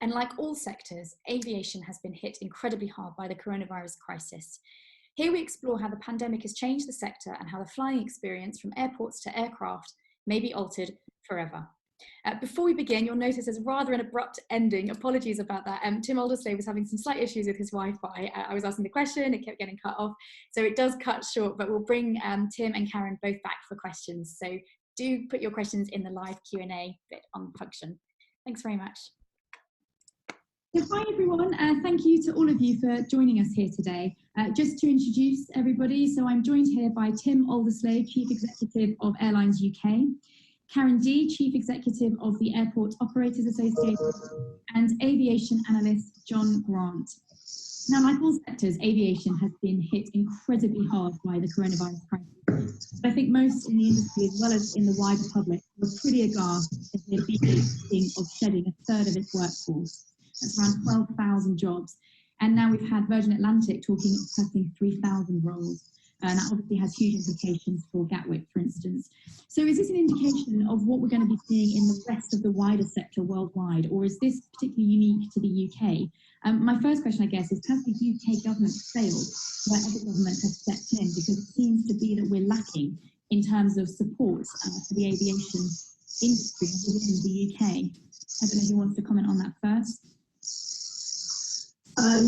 And like all sectors, aviation has been hit incredibly hard by the coronavirus crisis. Here we explore how the pandemic has changed the sector and how the flying experience from airports to aircraft may be altered forever. Before we begin, you'll notice there's rather an abrupt ending. Apologies about that. Tim Aldersley was having some slight issues with his Wi-Fi. I was asking the question, it kept getting cut off. So it does cut short, but we'll bring Tim and Karen both back for questions. So do put your questions in the live Q&A bit on function. Thanks very much. So hi everyone, thank you to all of you for joining us here today. Just to introduce everybody, so I'm joined here by Tim Aldersley, Chief Executive of Airlines UK, Karen Dee, Chief Executive of the Airport Operators Association, and aviation analyst John Grant. Now, like all sectors, aviation has been hit incredibly hard by the coronavirus crisis. I think most in the industry, as well as in the wider public, were pretty aghast at the immediate thinking of shedding a third of its workforce. That's around 12,000 jobs. And now we've had Virgin Atlantic talking of cutting 3,000 roles. And that obviously has huge implications for Gatwick, for instance. So is this an indication of what we're going to be seeing in the rest of the wider sector worldwide, or is this particularly unique to the UK? My first question, I guess, is has the UK government failed where other government has stepped in? Because it seems to be that we're lacking in terms of support for the aviation industry within the UK. I don't know who wants to comment on that first.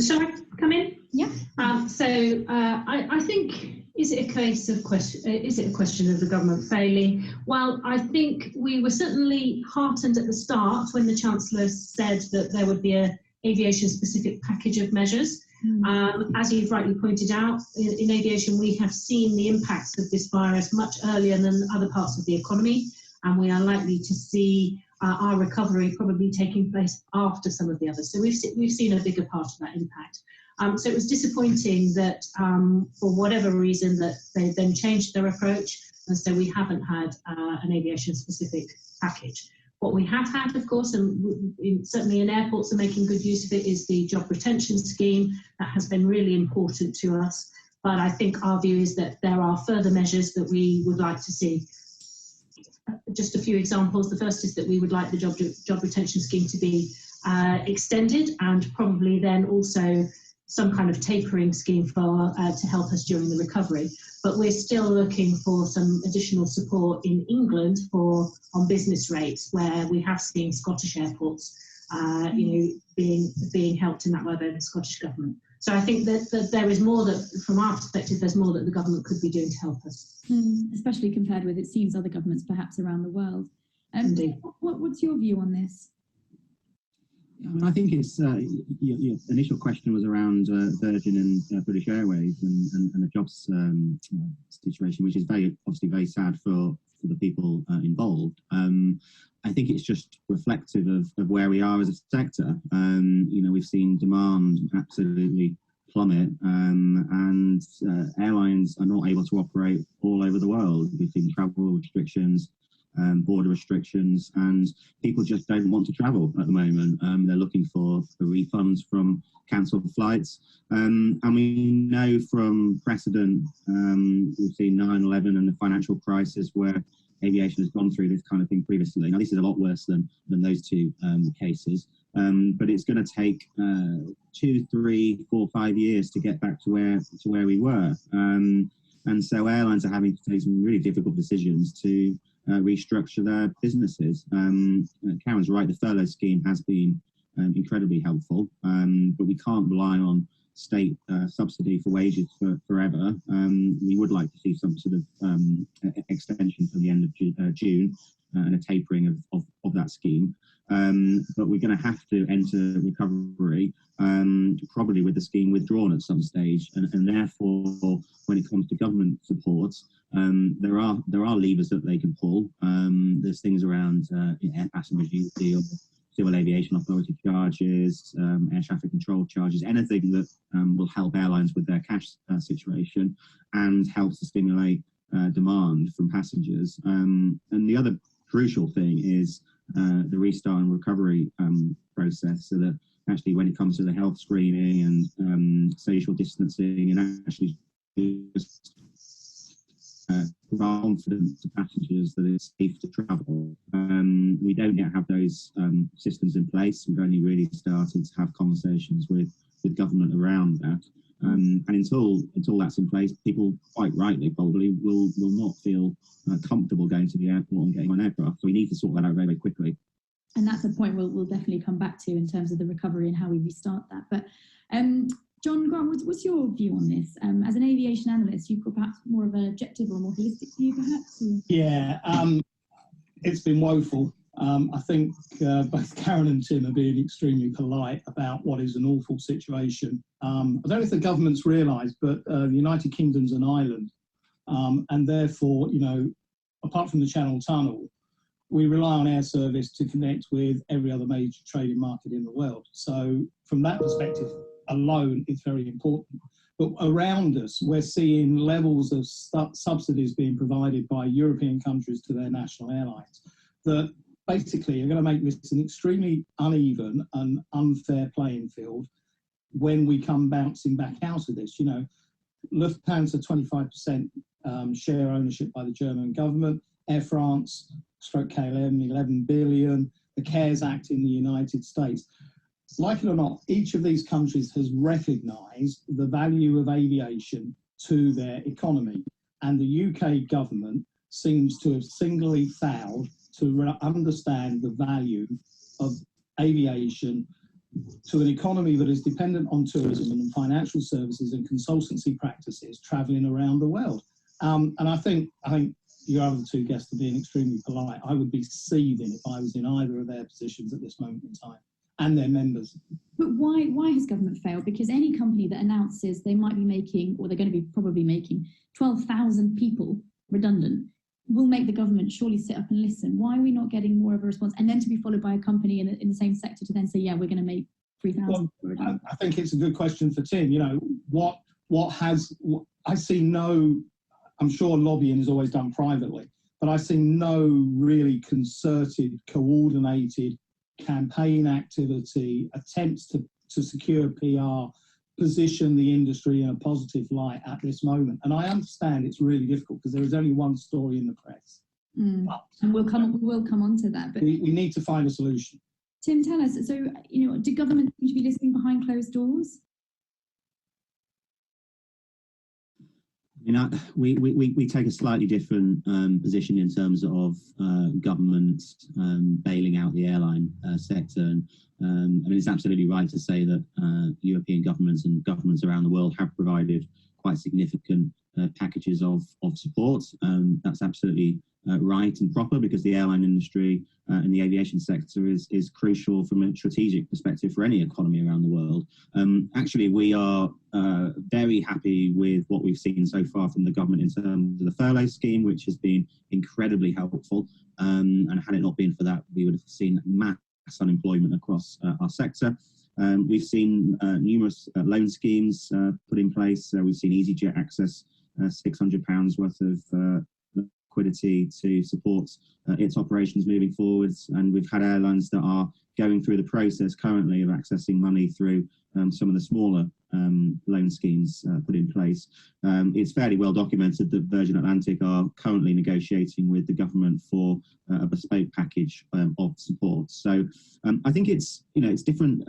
Shall I come in? Yeah. I think, is it a question of the government failing? Well, I think we were certainly heartened at the start when the Chancellor said that there would be an aviation-specific package of measures. As you've rightly pointed out, in aviation we have seen the impacts of this virus much earlier than other parts of the economy, and we are likely to see our recovery probably taking place after some of the others. So we've seen a bigger part of that impact. So it was disappointing that for whatever reason that they then changed their approach, and so we haven't had an aviation-specific package. What we have had, of course, and certainly in airports are making good use of it, is the job retention scheme. That has been really important to us. But I think our view is that there are further measures that we would like to see. Just a few examples. The first is that we would like the job retention scheme to be extended, and probably then also some kind of tapering scheme for to help us during the recovery. But we're still looking for some additional support in England on business rates, where we have seen Scottish airports being helped in that way by the Scottish government. So I think that there is more that, from our perspective, there's more that the government could be doing to help us. Especially compared with, it seems, other governments perhaps around the world. Indeed. What's your view on this? I think it's your initial question was around Virgin and British Airways and the jobs situation, which is obviously very sad for the people involved. I think it's just reflective of where we are as a sector. We've seen demand absolutely plummet, and airlines are not able to operate all over the world. We've seen travel restrictions, border restrictions, and people just don't want to travel at the moment. They're looking for refunds from cancelled flights. And we know from precedent, we've seen 9/11 and the financial crisis, where aviation has gone through this kind of thing previously. Now, this is a lot worse than those two cases, but it's going to take 2, 3, 4, 5 years to get back to where we were. And so airlines are having to take some really difficult decisions to restructure their businesses. Karen's right, the furlough scheme has been incredibly helpful, but we can't rely on state subsidy for wages forever. We would like to see some sort of extension from the end of June and a tapering of that scheme. But we're going to have to enter recovery probably with the scheme withdrawn at some stage, and therefore when it comes to government support, there are levers that they can pull. There's things around air passenger duty, or Civil Aviation Authority charges, air traffic control charges, anything that will help airlines with their cash situation and helps to stimulate demand from passengers. And the other crucial thing is the restart and recovery process, so that actually when it comes to the health screening and social distancing, and actually provide confidence to passengers that it's safe to travel. We don't yet have those systems in place. We've only really started to have conversations with government around that. And until that's in place, people quite rightly probably will not feel comfortable going to the airport and getting on an aircraft. So we need to sort that out very, very quickly. And that's a point we'll definitely come back to in terms of the recovery and how we restart that. But John Grant, what's your view on this? As an aviation analyst, you've got perhaps more of an objective or more holistic view, perhaps? Or? Yeah, it's been woeful. I think both Karen and Tim are being extremely polite about what is an awful situation. I don't know if the government's realised, but the United Kingdom's an island, and therefore, you know, apart from the Channel Tunnel, we rely on air service to connect with every other major trading market in the world. So from that perspective alone, it's very important. But around us, we're seeing levels of subsidies being provided by European countries to their national airlines that basically are going to make this an extremely uneven and unfair playing field when we come bouncing back out of this. You know, Lufthansa 25% share ownership by the German government, Air France, stroke KLM, 11 billion, the CARES Act in the United States. Like it or not, each of these countries has recognised the value of aviation to their economy. And the UK government seems to have singly failed to understand the value of aviation to an economy that is dependent on tourism and financial services and consultancy practices travelling around the world. And I think your other two guests are being extremely polite. I would be seething if I was in either of their positions at this moment in time, and their members. But why has government failed? Because any company that announces they might be making, or they're going to be probably making 12,000 people redundant, will make the government surely sit up and listen. Why are we not getting more of a response? And then to be followed by a company in the same sector to then say, yeah, we're going to make 3,000 redundant. I think it's a good question for Tim. You know, I see no, I'm sure lobbying is always done privately, but I see no really concerted, coordinated campaign activity, attempts to secure PR, position the industry in a positive light at this moment. And I understand it's really difficult because there is only one story in the press. But, and we'll come on to that. But we need to find a solution. Tim, tell us, so, you know, do government seem to be listening behind closed doors? You know, we take a slightly different position in terms of government bailing out the airline sector. And I mean, it's absolutely right to say that European governments and governments around the world have provided quite significant packages of support. That's absolutely right and proper, because the airline industry and the aviation sector is crucial from a strategic perspective for any economy around the world. Actually, we are very happy with what we've seen so far from the government in terms of the furlough scheme, which has been incredibly helpful. And had it not been for that, we would have seen mass unemployment across our sector. We've seen numerous loan schemes put in place. We've seen EasyJet access £600 worth of liquidity to support its operations moving forwards, and we've had airlines that are going through the process currently of accessing money through some of the smaller loan schemes put in place. It's fairly well documented that Virgin Atlantic are currently negotiating with the government for a bespoke package of support. So I think it's different.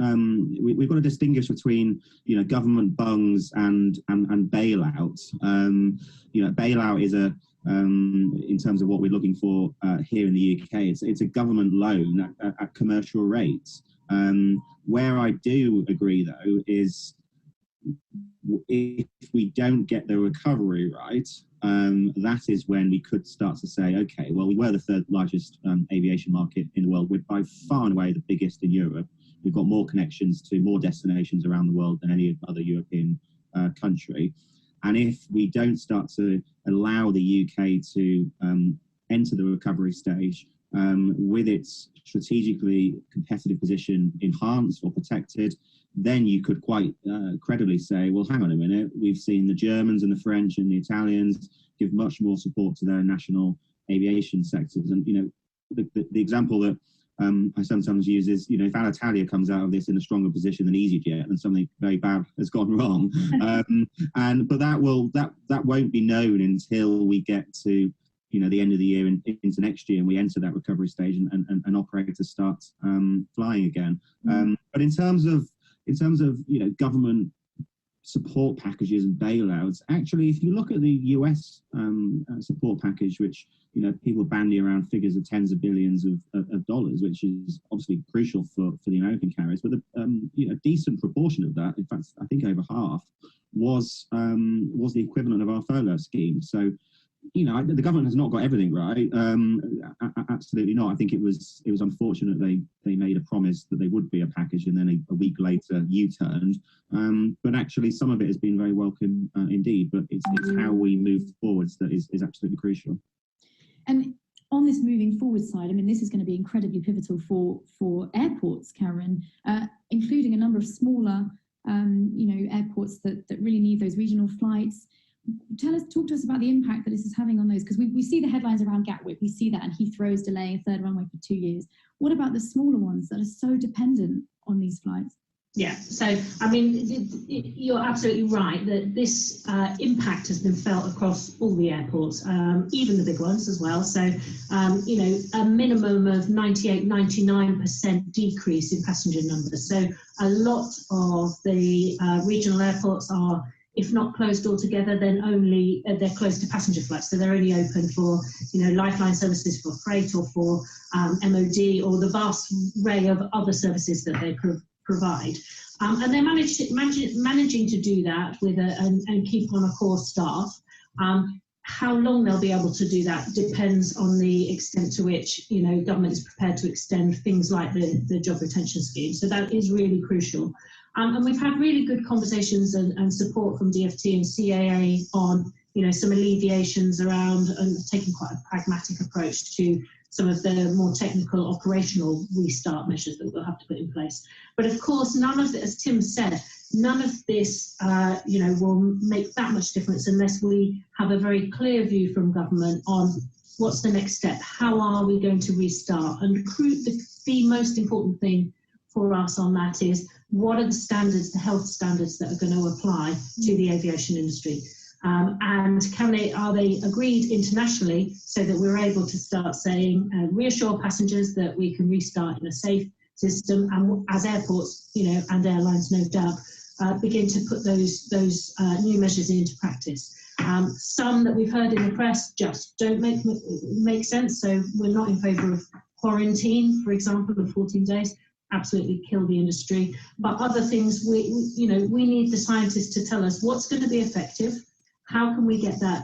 We've got to distinguish between government bungs and bailouts. Bailout is in terms of what we're looking for here in the UK, it's a government loan at commercial rates. Where I do agree, though, is if we don't get the recovery right, that is when we could start to say, okay, well, we were the third largest aviation market in the world. We're by far and away the biggest in Europe. We've got more connections to more destinations around the world than any other European country. And if we don't start to allow the UK to enter the recovery stage with its strategically competitive position enhanced or protected, then you could quite credibly say, well, hang on a minute, we've seen the Germans and the French and the Italians give much more support to their national aviation sectors. And, the example that I sometimes use is, if Alitalia comes out of this in a stronger position than EasyJet, then something very bad has gone wrong. But that won't be known until we get to the end of the year and into next year, and we enter that recovery stage and operators start flying again. But in terms of government support packages and bailouts, actually, if you look at the US support package, which people bandy around figures of tens of billions of dollars, which is obviously crucial for the American carriers, but a decent proportion of that, in fact, I think over half, was the equivalent of our furlough scheme. So the government has not got everything right. Absolutely not. I think it was unfortunate they made a promise that they would be a package, and then a week later U-turned. But actually, some of it has been very welcome indeed. But it's how we move forwards that is absolutely crucial. And on this moving forward side, I mean, this is going to be incredibly pivotal for airports, Karen, including a number of smaller, airports that really need those regional flights. Talk to us about the impact that this is having on those, because we see the headlines around Gatwick, we see that, and Heathrow is delaying a third runway for 2 years. What about the smaller ones that are so dependent on these flights? Yeah, so I mean, you're absolutely right that this impact has been felt across all the airports, even the big ones as well. So, a minimum of 98-99% decrease in passenger numbers. So a lot of the regional airports are, if not closed altogether, then only they're closed to passenger flights. So they're only open for, lifeline services for freight or for MOD or the vast array of other services that they provide. And they're managing to do that with and keep on a core staff. How long they'll be able to do that depends on the extent to which government is prepared to extend things like the job retention scheme. So that is really crucial. And we've had really good conversations and support from DfT and CAA on some alleviations around and taking quite a pragmatic approach to some of the more technical operational restart measures that we'll have to put in place. But of course, none of it, as Tim said, none of this will make that much difference unless we have a very clear view from government on what's the next step, how are we going to restart. And the most important thing for us on that is what are the standards, the health standards that are going to apply to the aviation industry. And are they agreed internationally so that we're able to start saying, reassure passengers that we can restart in a safe system, and as airports, and airlines, no doubt, begin to put those new measures into practice. Some that we've heard in the press just don't make sense. So we're not in favour of quarantine, for example, of 14 days. Absolutely kill the industry. But other things, we need the scientists to tell us what's going to be effective. How can we get that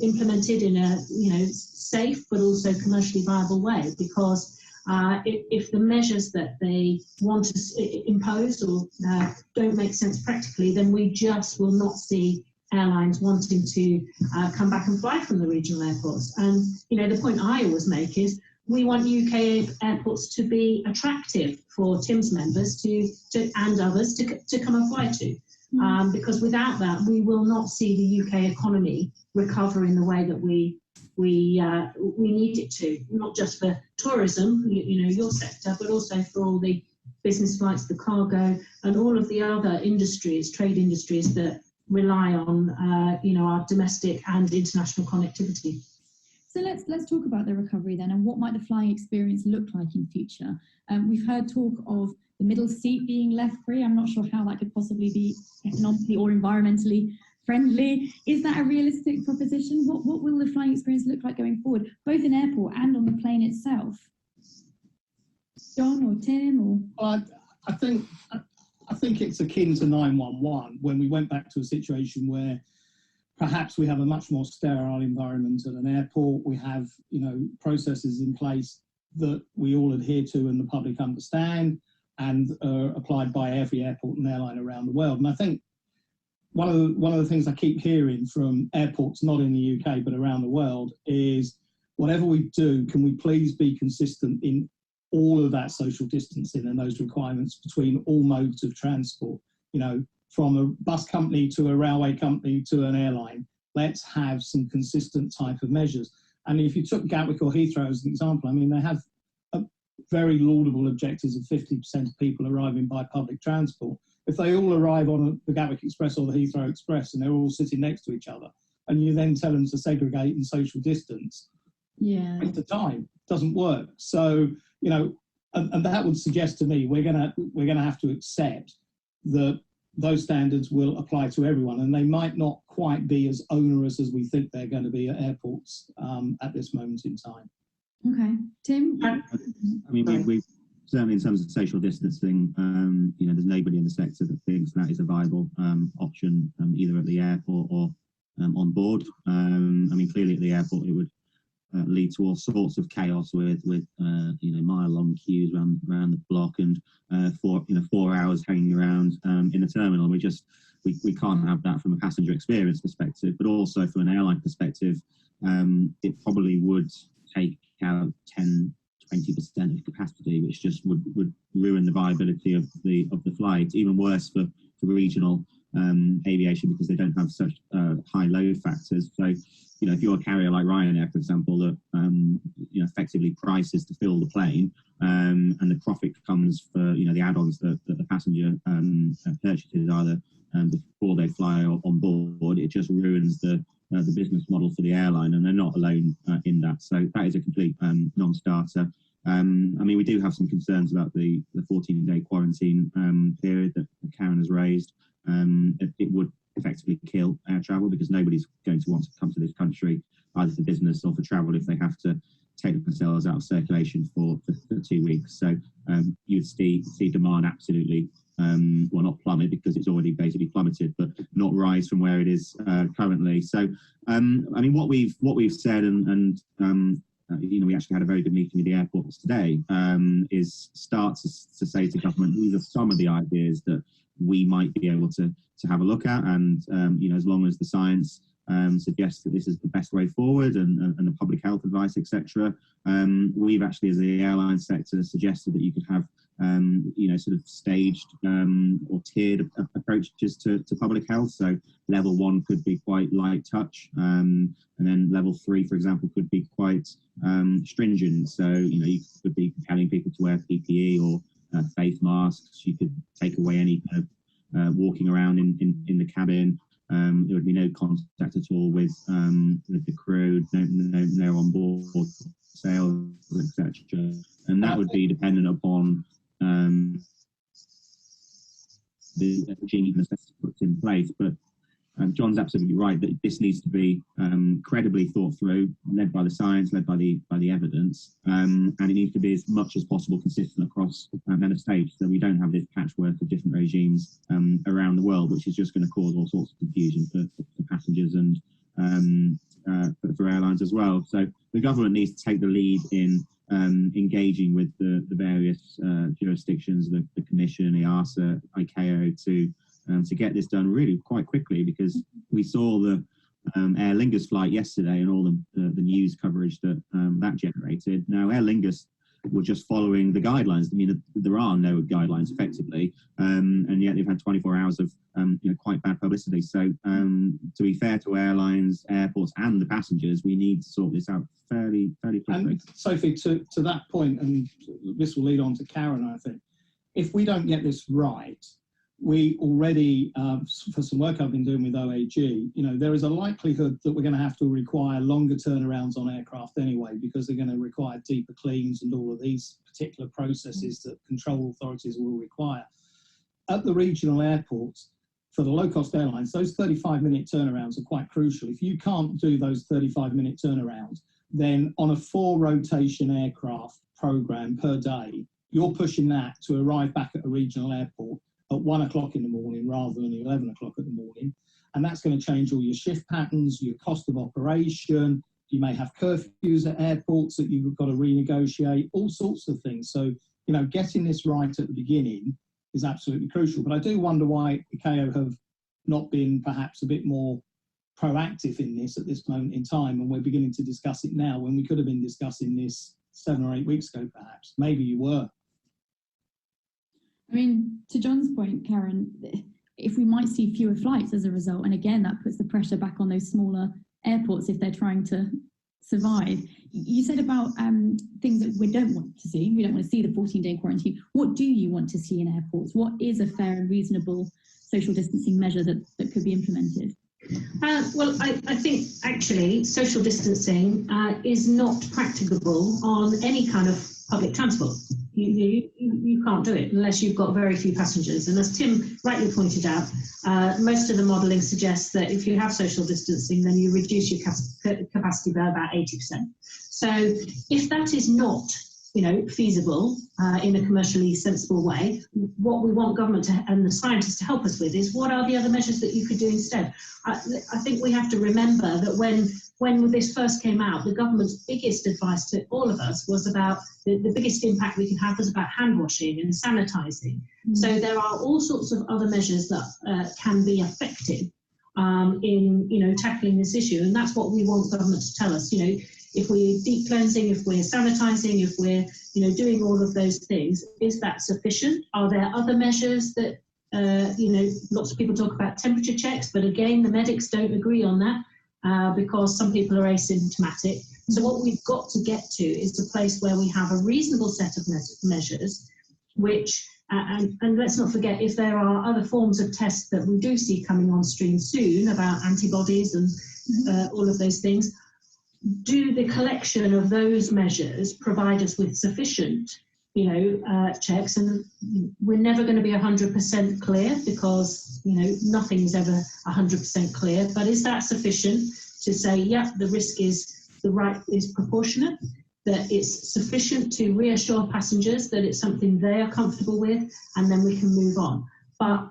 implemented in a safe but also commercially viable way? Because if the measures that they want to impose or don't make sense practically, then we just will not see airlines wanting to come back and fly from the regional airports. And the point I always make is we want UK airports to be attractive for Tim's members and others to come and fly to. Because without that, we will not see the UK economy recover in the way that we need it to, not just for tourism, your sector, but also for all the business flights, the cargo, and all of the other industries, trade industries that rely on our domestic and international connectivity. So let's talk about the recovery then, and what might the flying experience look like in future. We've heard talk of the middle seat being left free. I'm not sure how that could possibly be economically or environmentally friendly. Is that a realistic proposition? What will the flying experience look like going forward, both in airport and on the plane itself? John or Tim or? Well, I think it's akin to 911 when we went back to a situation where perhaps we have a much more sterile environment at an airport. We have processes in place that we all adhere to and the public understand, and applied by every airport and airline around the world. And I think one of the things I keep hearing from airports, not in the UK, but around the world, is whatever we do, can we please be consistent in all of that social distancing and those requirements between all modes of transport, from a bus company to a railway company to an airline. Let's have some consistent type of measures. And if you took Gatwick or Heathrow as an example, I mean, they have very laudable objectives of 50% of people arriving by public transport. If they all arrive on the Gatwick Express or the Heathrow Express and they're all sitting next to each other, and you then tell them to segregate and social distance, waste of time, doesn't work. So, you know, and that would suggest to me we're gonna have to accept that those standards will apply to everyone, and they might not quite be as onerous as we think they're going to be at airports at this moment in time. Okay, Tim. I mean, we certainly in terms of social distancing, you know, there's nobody in the sector that thinks that is a viable option, either at the airport or on board. I mean, clearly at the airport it would lead to all sorts of chaos with you know, mile-long queues around the block and 4 hours hanging around in the terminal. We can't have that from a passenger experience perspective, but also from an airline perspective, it probably would take out 10-20% of capacity, which just would ruin the viability of the flight. Even worse for regional aviation, because they don't have such high load factors. So, you know, if you're a carrier like Ryanair, for example, that you know, effectively prices to fill the plane, and the profit comes for, you know, the add-ons that the passenger purchases either before they fly or on board, it just ruins the business model for the airline, and they're not alone in that. So that is a complete non-starter. I mean, we do have some concerns about the 14-day quarantine period that Karen has raised. It would effectively kill air travel, because nobody's going to want to come to this country either for business or for travel if they have to take themselves out of circulation for 2 weeks. So you'd see demand absolutely, well, not plummet, because it's already basically plummeted, but not rise from where it is currently. So I mean, what we've said, and you know, we actually had a very good meeting with the airports today, is start to say to government, these are some of the ideas that we might be able to have a look at, and you know, as long as the science suggests that this is the best way forward, and the public health advice, etc. We've actually, as the airline sector, suggested that you could have you know, sort of staged or tiered approaches to public health. So level 1 could be quite light touch, and then level 3, for example, could be quite stringent. So, you know, you could be compelling people to wear PPE or face masks. You could take away any kind of walking around in the cabin. There would be no contact at all with the crew, no on board sales, etc. And that would be dependent upon the regime that's put in place. But John's absolutely right that this needs to be credibly thought through, led by the science, led by the evidence, and it needs to be as much as possible consistent across member states, so we don't have this patchwork of different regimes around the world, which is just going to cause all sorts of confusion for passengers and for airlines as well. So the government needs to take the lead in engaging with the various jurisdictions, the Commission, EASA, ICAO, to get this done really quite quickly, because we saw the Aer Lingus flight yesterday and all the news coverage that that generated. Now, Aer Lingus were just following the guidelines. I mean, there are no guidelines effectively, and yet they've had 24 hours of you know, quite bad publicity. So to be fair to airlines, airports, and the passengers, we need to sort this out fairly quickly. And Sophie, to that point, and this will lead on to Karen, I think, if we don't get this right, we already, for some work I've been doing with OAG, you know, there is a likelihood that we're going to have to require longer turnarounds on aircraft anyway, because they're going to require deeper cleans and all of these particular processes that control authorities will require. At the regional airports, for the low-cost airlines, those 35-minute turnarounds are quite crucial. If you can't do those 35-minute turnarounds, then on a 4-rotation aircraft program per day, you're pushing that to arrive back at a regional airport at 1 o'clock in the morning rather than 11 o'clock in the morning. And that's going to change all your shift patterns, your cost of operation. You may have curfews at airports that you've got to renegotiate, all sorts of things. So, you know, getting this right at the beginning is absolutely crucial. But I do wonder why ICAO have not been perhaps a bit more proactive in this at this moment in time, and we're beginning to discuss it now when we could have been discussing this 7 or 8 weeks ago, perhaps. Maybe you were. I mean, to John's point, Karen, if we might see fewer flights as a result, and again, that puts the pressure back on those smaller airports if they're trying to survive. You said about things that we don't want to see. We don't want to see the 14-day quarantine. What do you want to see in airports? What is a fair and reasonable social distancing measure that could be implemented? Well, I think actually social distancing is not practicable on any kind of public transport. You can't do it unless you've got very few passengers. And as Tim rightly pointed out, most of the modelling suggests that if you have social distancing, then you reduce your capacity by about 80%. So if that is not feasible in a commercially sensible way, what we want government and the scientists to help us with is what are the other measures that you could do instead. I think we have to remember that when this first came out, the government's biggest advice to all of us was about the biggest impact we could have was about hand washing and sanitising. So there are all sorts of other measures that can be effective in tackling this issue, and that's what we want government to tell us. If we're deep cleansing, if we're sanitising, if we're doing all of those things, is that sufficient? Are there other measures that lots of people talk about temperature checks, but again the medics don't agree on that because some people are asymptomatic. So what we've got to get to is a place where we have a reasonable set of measures, which and let's not forget, if there are other forms of tests that we do see coming on stream soon about antibodies and all of those things, do the collection of those measures provide us with sufficient, checks? And we're never going to be 100% clear because, nothing is ever 100% clear. But is that sufficient to say, yeah, the risk is proportionate, that it's sufficient to reassure passengers that it's something they are comfortable with, and then we can move on? But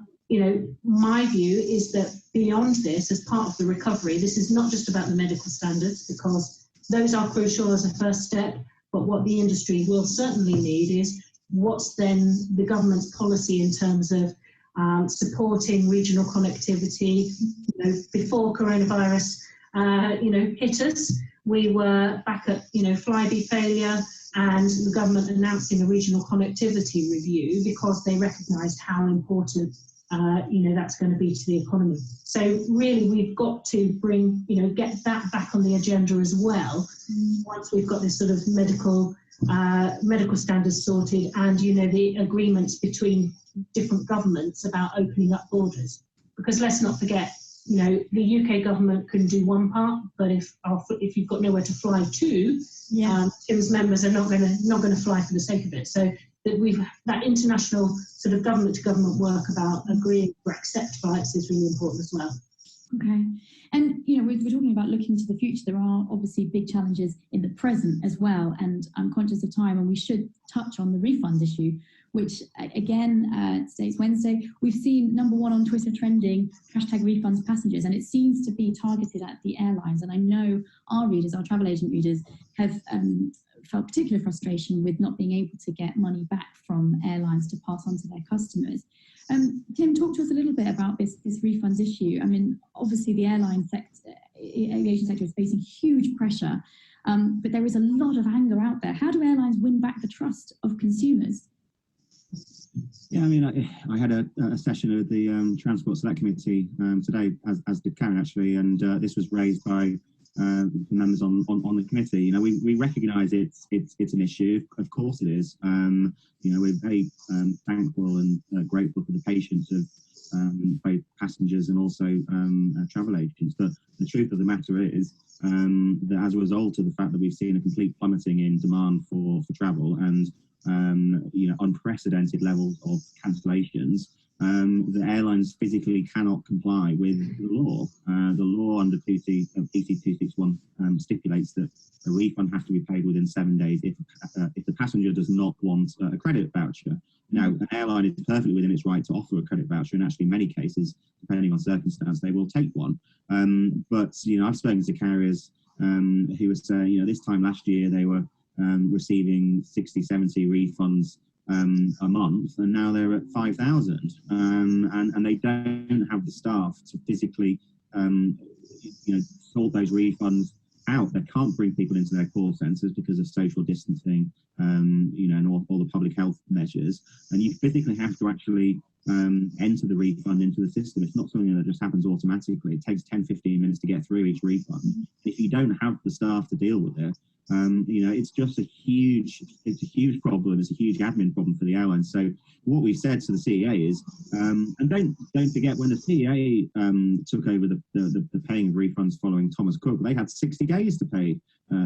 my view is that beyond this, as part of the recovery, this is not just about the medical standards, because those are crucial as a first step, but what the industry will certainly need is what's then the government's policy in terms of supporting regional connectivity. Before coronavirus, hit us, we were back at, Flybe failure, and the government announcing a regional connectivity review because they recognised how important that's going to be to the economy. So really, we've got to bring, get that back on the agenda as well. Once we've got this sort of medical standards sorted, and the agreements between different governments about opening up borders. Because let's not forget, the UK government can do one part, but if you've got nowhere to fly to, Tim's members are not going to fly for the sake of it. So that international sort of government to government work about agreeing to accept flights is really important as well. Okay. And, we're talking about looking to the future. There are obviously big challenges in the present as well. And I'm conscious of time, and we should touch on the refunds issue, which again, today's Wednesday, we've seen number one on Twitter trending, #refunds passengers, and it seems to be targeted at the airlines. And I know our readers, our travel agent readers, have felt particular frustration with not being able to get money back from airlines to pass on to their customers. Tim, talk to us a little bit about this refunds issue. I mean, obviously the aviation sector is facing huge pressure, but there is a lot of anger out there. How do airlines win back the trust of consumers? Yeah, I mean, I had a session of the Transport Select Committee today, as did Karen actually, and this was raised by members on the committee. We recognise it's an issue. Of course it is. We're very thankful and grateful for the patience of both passengers and also travel agents. But the truth of the matter is that as a result of the fact that we've seen a complete plummeting in demand for travel and unprecedented levels of cancellations, the airlines physically cannot comply with the law. The law under PC 261 stipulates that a refund has to be paid within 7 days if the passenger does not want a credit voucher. Now, an airline is perfectly within its right to offer a credit voucher, and actually in many cases, depending on circumstance, they will take one. But I've spoken to carriers who were saying, this time last year they were receiving 60, 70 refunds a month, and now they're at 5,000, and they don't have the staff to physically sort those refunds out. They can't bring people into their call centres because of social distancing, and all the public health measures, and you physically have to actually enter the refund into the system. It's not something that just happens automatically. It takes 10-15 minutes to get through each refund. If you don't have the staff to deal with it, it's just a huge problem. It's a huge admin problem for the airlines. So what we've said to the CEA is, and don't forget, when the CEA took over the paying of refunds following Thomas Cook, they had 60 days to pay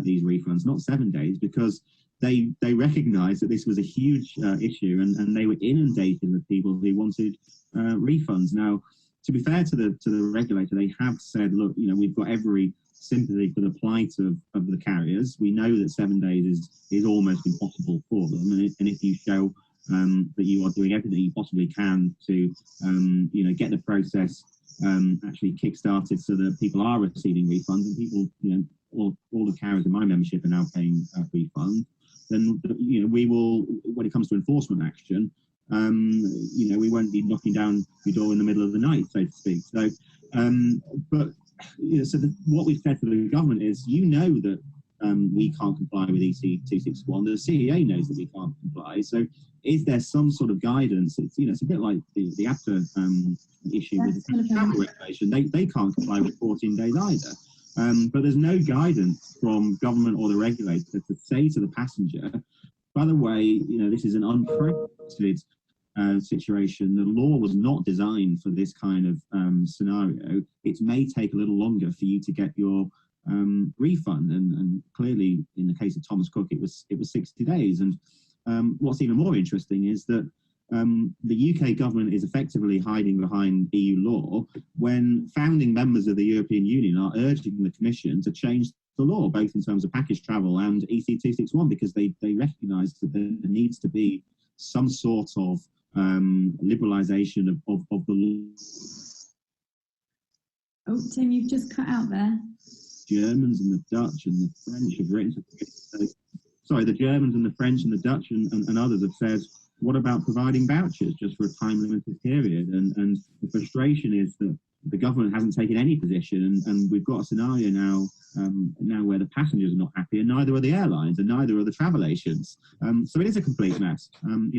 these refunds, not 7 days, because they recognised that this was a huge issue, and they were inundated with people who wanted refunds. Now, to be fair to the regulator, they have said, look, we've got every sympathy for the plight of the carriers. We know that 7 days is almost impossible for them, and if you show that you are doing everything you possibly can to get the process actually kick-started so that people are receiving refunds, and people, all the carriers in my membership are now paying refunds, then we will, when it comes to enforcement action, we won't be knocking down your door in the middle of the night, so to speak. So, what we've said to the government is, that we can't comply with EC 261. The CEA knows that we can't comply. So, is there some sort of guidance? It's a bit like the APTA issue with the travel regulation. They can't comply with 14 days either. But there's no guidance from government or the regulator to say to the passenger, by the way, this is an unprecedented situation. The law was not designed for this kind of scenario. It may take a little longer for you to get your refund, and clearly in the case of Thomas Cook, it was 60 days. And what's even more interesting is that the UK government is effectively hiding behind EU law when founding members of the European Union are urging the Commission to change the law, both in terms of package travel and EC 261, because they recognise that there needs to be some sort of liberalisation of the law. Oh, Tim, you've just cut out there. Germans and the Dutch and the French have written. Sorry, the Germans and the French and the Dutch and others have said, what about providing vouchers just for a time-limited period? And the frustration is that the government hasn't taken any position, and we've got a scenario now where the passengers are not happy, and neither are the airlines, and neither are the travel agents. So it is a complete mess. And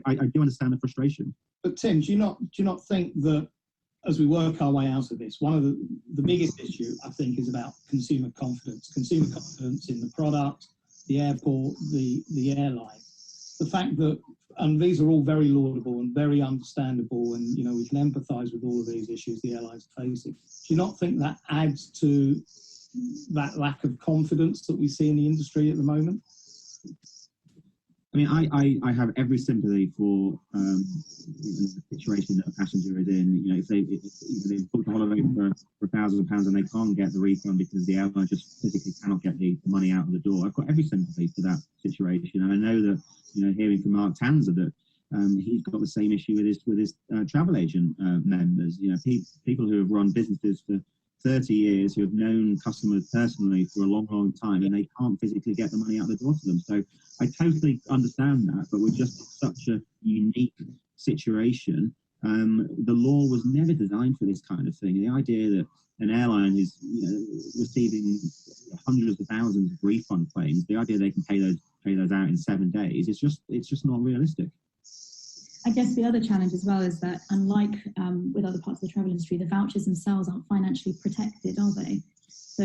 I do understand the frustration. But Tim, do you not think that as we work our way out of this, one of the biggest issue, I think, is about consumer confidence in the product, the airport, the airline. The fact that, and these are all very laudable and very understandable, and we can empathise with all of these issues the airlines are facing. Do you not think that adds to that lack of confidence that we see in the industry at the moment? I mean, I have every sympathy for the situation that a passenger is in. If they've booked a holiday for £1,000 and they can't get the refund because the airline just physically cannot get the money out of the door, I've got every sympathy for that situation. And I know that, hearing from Mark Tanzer that he's got the same issue with his travel agent members. People who have run businesses for 30 years, who have known customers personally for a long, long time, and they can't physically get the money out the door to them. So I totally understand that, but we're just in such a unique situation. The law was never designed for this kind of thing. The idea that an airline is receiving hundreds of thousands of refund claims, the idea they can pay those out in 7 days, it's just not realistic. I guess the other challenge as well is that, unlike with other parts of the travel industry, the vouchers themselves aren't financially protected, are they? So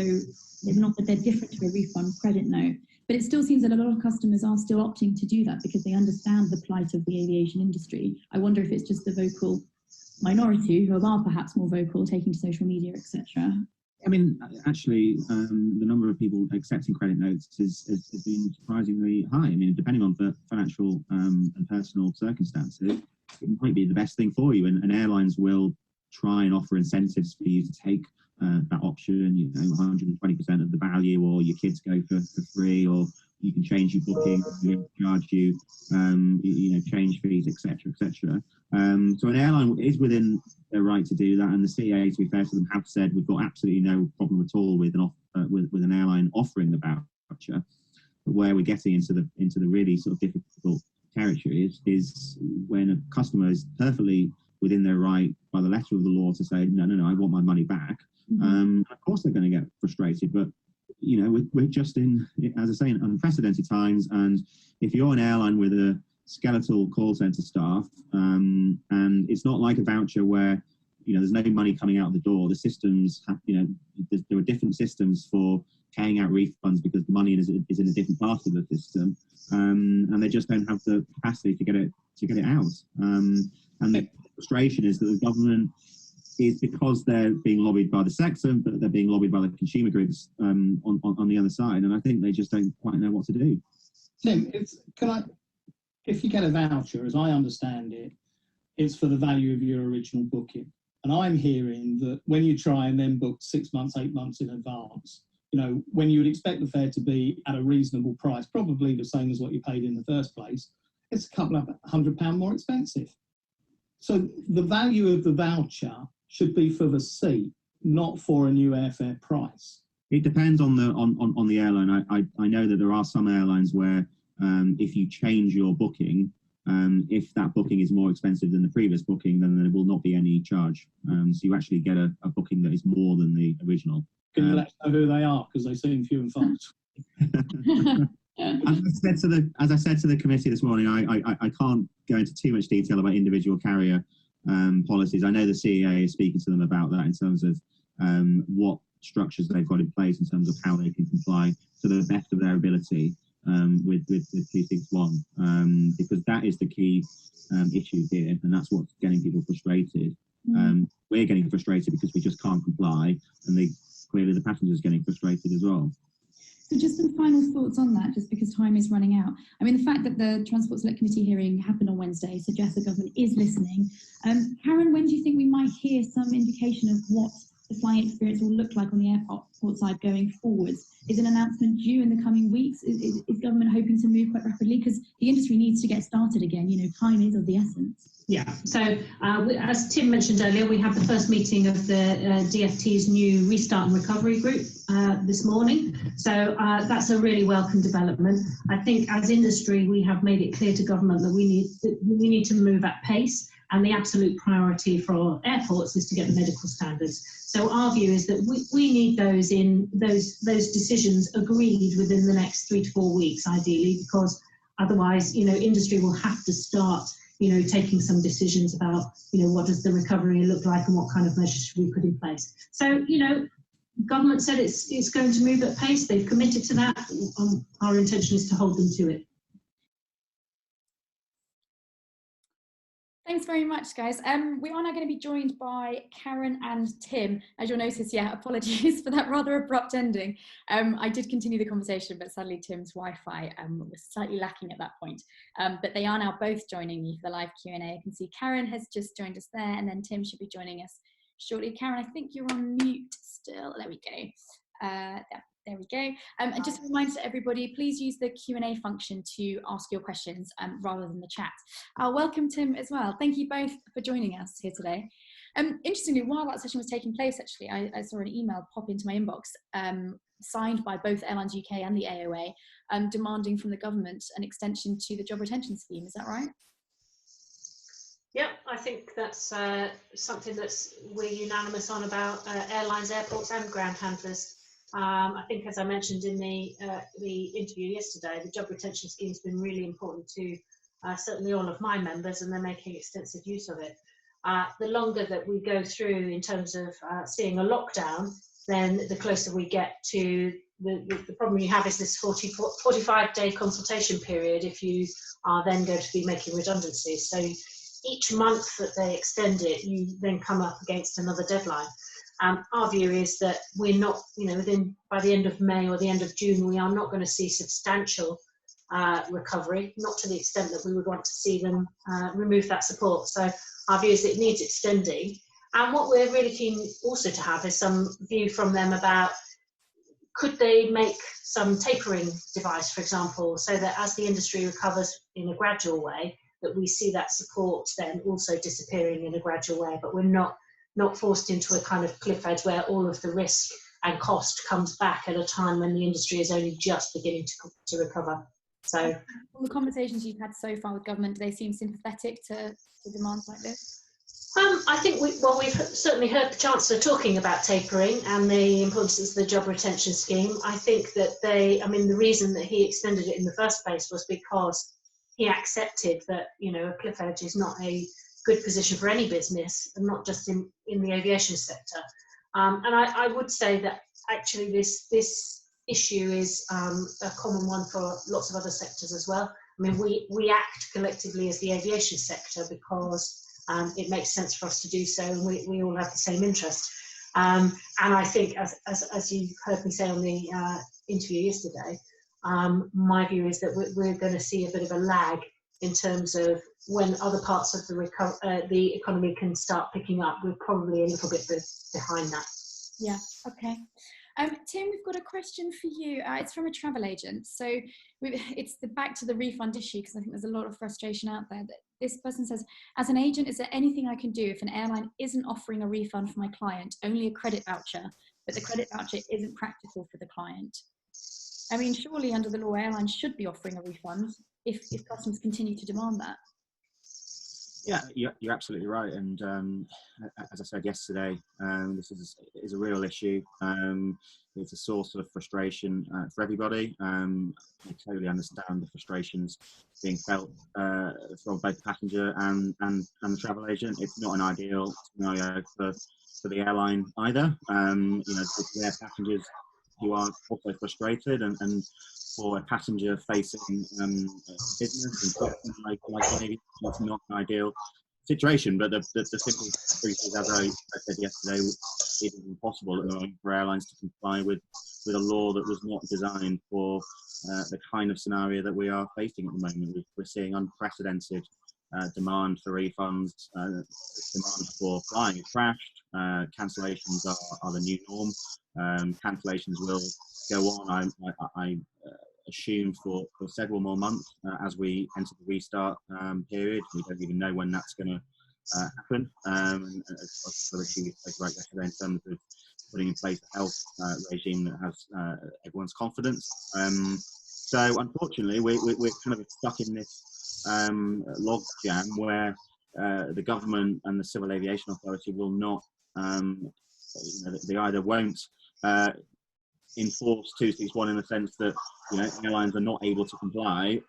they're different to a refund credit note. But it still seems that a lot of customers are still opting to do that because they understand the plight of the aviation industry. I wonder if it's just the vocal minority who are perhaps more vocal, taking to social media, etc. I mean, actually, the number of people accepting credit notes has been surprisingly high. I mean, depending on the financial and personal circumstances, it might be the best thing for you. And airlines will try and offer incentives for you to take that option, 120% of the value, or your kids go for free, or you can change your booking, charge you, change fees, etc., etc. So an airline is within their right to do that, and the CAA, to be fair to them, have said we've got absolutely no problem at all with an airline offering the voucher. But where we're getting into the really sort of difficult territory is when a customer is perfectly within their right by the letter of the law to say no, I want my money back. Of course they're going to get frustrated, but we're just in, as I say, in unprecedented times. And if you're an airline with a skeletal call centre staff and It's not like a voucher where, there's no money coming out the door. The systems have, there are different systems for paying out refunds because the money is in a different part of the system, and they just don't have the capacity to get it out. And the frustration is that the government is, because they're being lobbied by the sector, but they're being lobbied by the consumer groups on the other side, and I think they just don't quite know what to do. Tim, if you get a voucher, as I understand it, it's for the value of your original booking. And I'm hearing that when you try and then book 6 months, 8 months in advance, when you would expect the fare to be at a reasonable price, probably the same as what you paid in the first place, it's a couple of £100 more expensive. So the value of the voucher should be for the seat, not for a new airfare price. It depends on the airline. I know that there are some airlines where if you change your booking, if that booking is more expensive than the previous booking, then there will not be any charge. So you actually get a booking that is more than the original. Can you let us know who they are? Because they seem few and far. As I said to the committee this morning, I can't go into too much detail about individual carrier policies. I know the CEA is speaking to them about that in terms of what structures they've got in place in terms of how they can comply to the best of their ability with 261, because that is the key issue here, and that's what's getting people frustrated. We're getting frustrated because we just can't comply, and clearly the passengers are getting frustrated as well. So just some final thoughts on that, just because time is running out. I mean, the fact that the Transport Select Committee hearing happened on Wednesday suggests the government is listening. Karen, when do you think we might hear some indication of what the flying experience will look like on the airport side going forwards? Is an announcement due in the coming weeks? Is government hoping to move quite rapidly? Because the industry needs to get started again. Time is of the essence. Yeah, so as Tim mentioned earlier, we had the first meeting of the DfT's new Restart and Recovery Group this morning. So that's a really welcome development. I think as industry, we have made it clear to government that we need to move at pace, and the absolute priority for airports is to get the medical standards. So our view is that we need those decisions agreed within the next 3 to 4 weeks, ideally, because otherwise, industry will have to start taking some decisions about, what does the recovery look like and what kind of measures should we put in place. So, government said it's going to move at pace. They've committed to that. Our intention is to hold them to it. Thanks very much, guys. We are now going to be joined by Karen and Tim. As you'll notice, apologies for that rather abrupt ending. I did continue the conversation, but sadly Tim's Wi-Fi was slightly lacking at that point. But they are now both joining me for the live Q&A. I can see Karen has just joined us there, and then Tim should be joining us shortly. Karen, I think you're on mute still. There we go. There we go. And just a reminder to everybody, please use the Q&A function to ask your questions rather than the chat. Welcome, Tim, as well. Thank you both for joining us here today. Interestingly, while that session was taking place, actually, I saw an email pop into my inbox signed by both Airlines UK and the AOA, demanding from the government an extension to the job retention scheme. Is that right? Yeah, I think that's something we're unanimous on about airlines, airports and ground handlers. I think, as I mentioned in the interview yesterday, the job retention scheme has been really important to certainly all of my members, and they're making extensive use of it. The longer that we go through in terms of seeing a lockdown, then the closer we get to the problem you have is this 45-day consultation period if you are then going to be making redundancies. So each month that they extend it, you then come up against another deadline. Our view is that we're not, by the end of May or the end of June, we are not going to see substantial recovery, not to the extent that we would want to see them remove that support. So our view is that it needs extending. And what we're really keen also to have is some view from them about, could they make some tapering device, for example, so that as the industry recovers in a gradual way, that we see that support then also disappearing in a gradual way, but we're not forced into a kind of cliff edge where all of the risk and cost comes back at a time when the industry is only just beginning to recover. So, all the conversations you've had so far with government, do they seem sympathetic to demands like this? I think we've certainly heard the Chancellor talking about tapering and the importance of the job retention scheme. I think that the reason that he extended it in the first place was because he accepted that, a cliff edge is not a good position for any business, and not just in the aviation sector. And I would say that actually this issue is a common one for lots of other sectors as well. I mean, we act collectively as the aviation sector because it makes sense for us to do so, and we all have the same interest. And I think, as you heard me say on the interview yesterday, my view is that we're going to see a bit of a lag in terms of when other parts of the economy can start picking up. We're probably a little bit behind that. Yeah, okay. Tim, we've got a question for you. It's from a travel agent. So it's back to the refund issue, because I think there's a lot of frustration out there. That this person says, as an agent, is there anything I can do if an airline isn't offering a refund for my client, only a credit voucher, but the credit voucher isn't practical for the client? I mean, surely under the law, airlines should be offering a refund if customers continue to demand that. Yeah, you're absolutely right. And as I said yesterday, this is a real issue. It's a source of frustration for everybody. I totally understand the frustrations being felt from both the passenger and the travel agent. It's not an ideal scenario for the airline either. Their passengers who are also frustrated, and for a passenger facing business and like maybe it's not an ideal situation. But the simple truth is, as I said yesterday, it is impossible at the moment for airlines to comply with a law that was not designed for the kind of scenario that we are facing at the moment. We're seeing unprecedented demand for refunds, demand for flying has crashed, cancellations are the new norm. Cancellations will go on, I assume, for several more months as we enter the restart period. We don't even know when that's going to happen. And that's another issue we spoke about yesterday in terms of putting in place a health regime that has everyone's confidence. So unfortunately, we're kind of stuck in this log jam where the government and the Civil Aviation Authority will not, they either won't enforce 261 in the sense that airlines are not able to comply.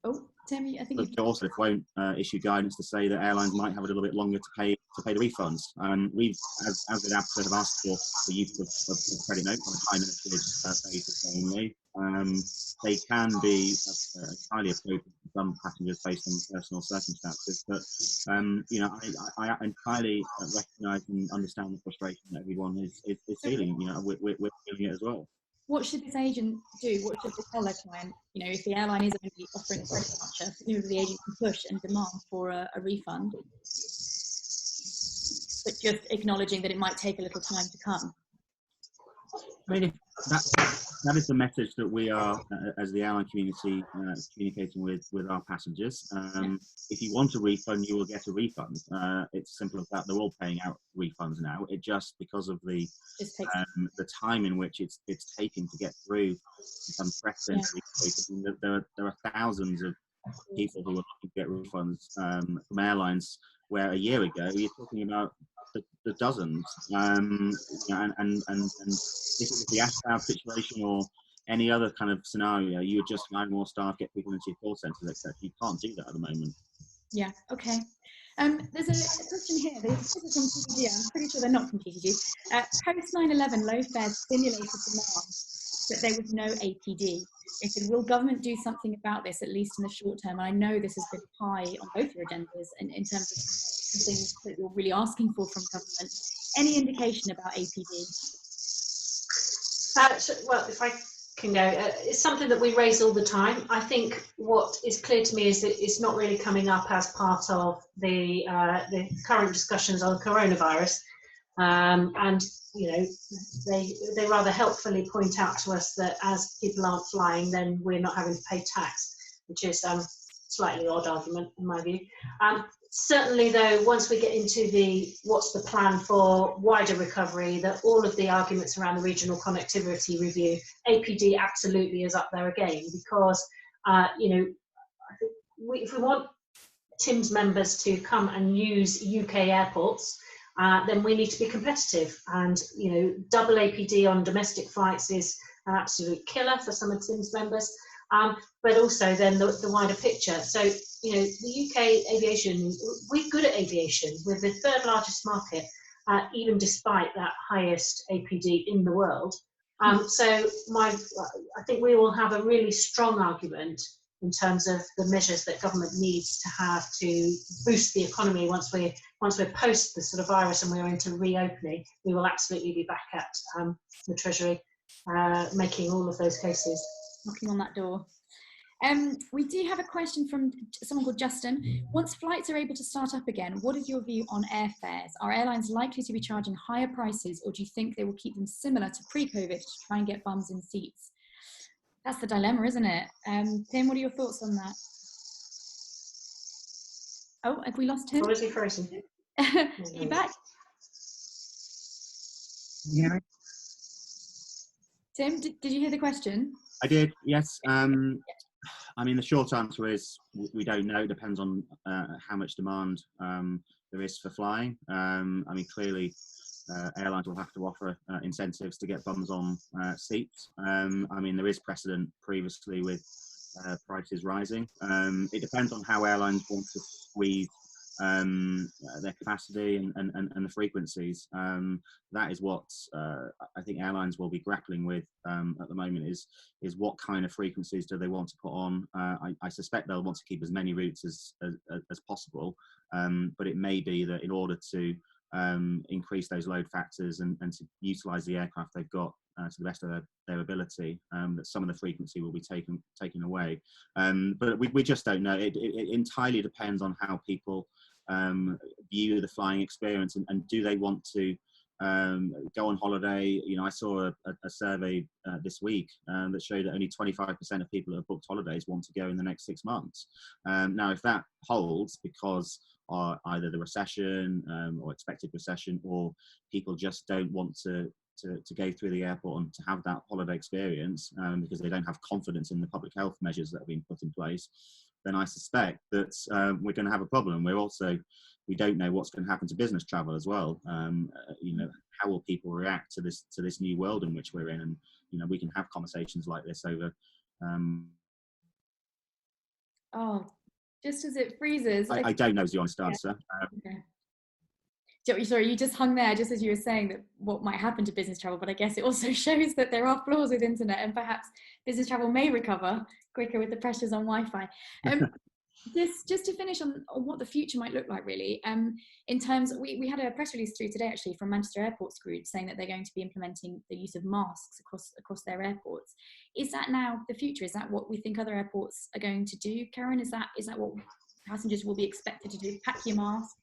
Oh, Tim, I think they also won't issue guidance to say that airlines might have a little bit longer to pay the refunds. We've, as with ABSA, have asked for the use of credit notes on a time-limited basis only. They can be highly appropriate for some passengers based on personal circumstances, but I entirely recognise and understand the frustration that everyone is feeling. We're feeling it as well. What should this agent do? What should they tell their client? If the airline is only offering a credit voucher, presumably the agent can push and demand for a refund, but just acknowledging that it might take a little time to come. I mean, that is the message that we are, as the airline community, communicating with our passengers. If you want a refund, you will get a refund. It's simple as that. They're all paying out refunds now. It just, because of the time in which it's taking to get through some precedent. Yeah. There are thousands of people who are looking to get refunds from airlines, where a year ago you're talking about the dozens, and if it was the ASPAV situation or any other kind of scenario, you would just hire more staff, get people into your call centres, etc. You can't do that at the moment. Yeah, okay. There's a question here. This is from TTG. I'm pretty sure they're not from TTG. Post 9/11, low fares stimulated demand, but there was no APD. They said, will government do something about this, at least in the short term? I know this has been high on both your agendas in terms of the things that you're really asking for from government. Any indication about APD? Well, if I can go, it's something that we raise all the time. I think what is clear to me is that it's not really coming up as part of the current discussions on coronavirus. And they rather helpfully point out to us that as people aren't flying, then we're not having to pay tax, which is slightly odd argument in my view. Certainly, though, once we get into what's the plan for wider recovery, that all of the arguments around the regional connectivity review, APD absolutely is up there again, because if we want Tim's members to come and use UK airports, then we need to be competitive, and double APD on domestic flights is an absolute killer for some of Tim's members, but also then the wider picture. So the UK aviation, we're good at aviation. We're the third largest market, even despite that highest APD in the world. So I think we will have a really strong argument in terms of the measures that government needs to have to boost the economy once we're post the sort of virus and we're into reopening. We will absolutely be back at the Treasury making all of those cases. Knocking on that door. We do have a question from someone called Justin. Once flights are able to start up again, what is your view on airfares? Are airlines likely to be charging higher prices, or do you think they will keep them similar to pre-COVID to try and get bums in seats? That's the dilemma, isn't it? Tim, what are your thoughts on that? Oh, have we lost Tim? Or is he frozen? Are you back? Yeah, Tim, did you hear the question? I did. Yes. I mean, the short answer is we don't know. It depends on how much demand there is for flying. I mean, clearly, airlines will have to offer incentives to get bums on seats. I mean, there is precedent previously with prices rising. It depends on how airlines want to squeeze their capacity and the frequencies. That is what I think airlines will be grappling with at the moment is what kind of frequencies do they want to put on. I suspect they'll want to keep as many routes as possible, but it may be that in order to increase those load factors and to utilise the aircraft they've got to the best of their ability, that some of the frequency will be taken away. But we just don't know. It entirely depends on how people view the flying experience and do they want to go on holiday. I saw a survey this week that showed that only 25% of people that have booked holidays want to go in the next 6 months. Now, if that holds because either the recession or expected recession, or people just don't want to go through the airport and to have that holiday experience because they don't have confidence in the public health measures that have been put in place, then I suspect that we're going to have a problem. We don't know what's going to happen to business travel as well. How will people react to this new world in which we're in? And we can have conversations like this over. Just as it freezes. I don't know is the honest answer. Okay. Sorry, you just hung there just as you were saying that what might happen to business travel, but I guess it also shows that there are flaws with internet and perhaps business travel may recover quicker with the pressures on Wi-Fi. Just to finish on what the future might look like, really, in terms, we had a press release through today actually from Manchester Airports Group saying that they're going to be implementing the use of masks across their airports. Is that now the future? Is that what we think other airports are going to do, Karen? Is that what passengers will be expected to do? Pack your mask?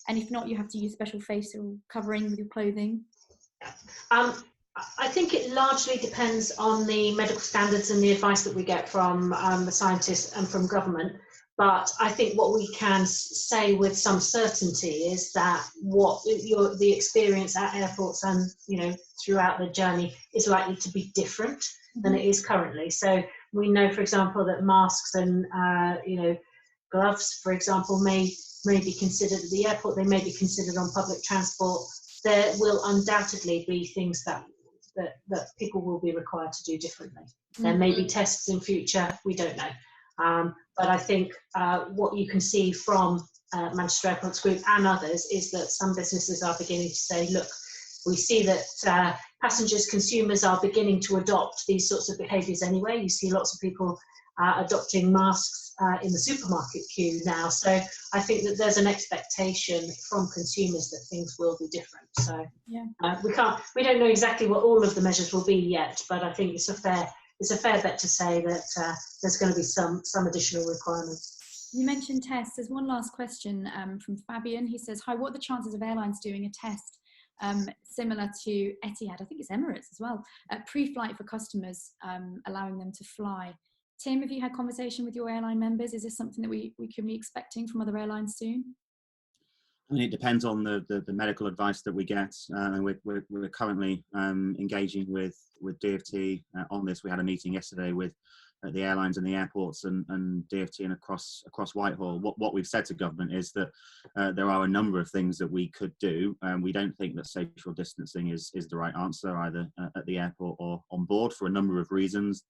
And if not, you have to use special facial covering with your clothing? I think it largely depends on the medical standards and the advice that we get from the scientists and from government. But I think what we can say with some certainty is that the experience at airports and throughout the journey is likely to be different than it is currently. So we know, for example, that masks and gloves, for example, may be considered at the airport. They may be considered on public transport. There will undoubtedly be things that people will be required to do differently. There may be tests in future. We don't know. But I think what you can see from Manchester Airports Group and others is that some businesses are beginning to say, look, we see that passengers, consumers are beginning to adopt these sorts of behaviours anyway. You see lots of people adopting masks in the supermarket queue now. So I think that there's an expectation from consumers that things will be different. So we don't know exactly what all of the measures will be yet, but I think it's a fair bet to say that there's going to be some additional requirements. You mentioned tests. There's one last question from Fabian. He says, hi, what are the chances of airlines doing a test similar to Etihad, I think it's Emirates as well, pre-flight for customers, allowing them to fly? Tim, have you had conversation with your airline members? Is this something that we can be expecting from other airlines soon? I mean, it depends on the medical advice that we get. We're currently engaging with DfT on this. We had a meeting yesterday with the airlines and the airports and DfT and across Whitehall. What we've said to government is that there are a number of things that we could do. We don't think that social distancing is the right answer either at the airport or on board for a number of reasons.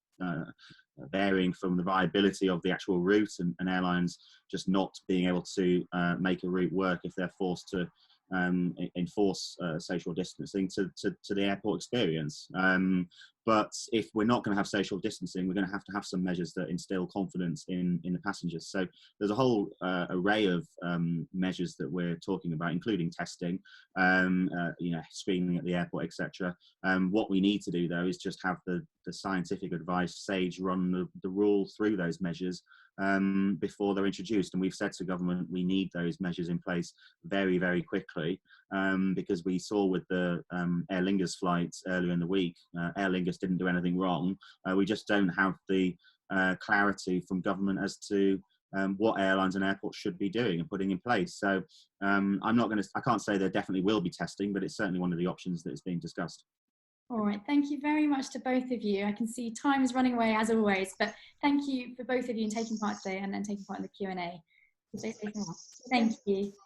varying from the viability of the actual route and airlines just not being able to make a route work if they're forced to enforce social distancing to the airport experience. But if we're not going to have social distancing, we're going to have some measures that instill confidence in the passengers. So there's a whole array of measures that we're talking about, including testing, screening at the airport, etc. What we need to do, though, is just have the scientific advice, SAGE, run the rule through those measures before they're introduced. And we've said to government we need those measures in place very, very quickly, because we saw with the Aer Lingus flights earlier in the week, Aer Lingus didn't do anything wrong. We just don't have the clarity from government as to what airlines and airports should be doing and putting in place. So I can't say there definitely will be testing, but it's certainly one of the options that is being discussed. All right, thank you very much to both of you. I can see time is running away as always, but thank you for both of you in taking part today and taking part in the Q&A. Thank you.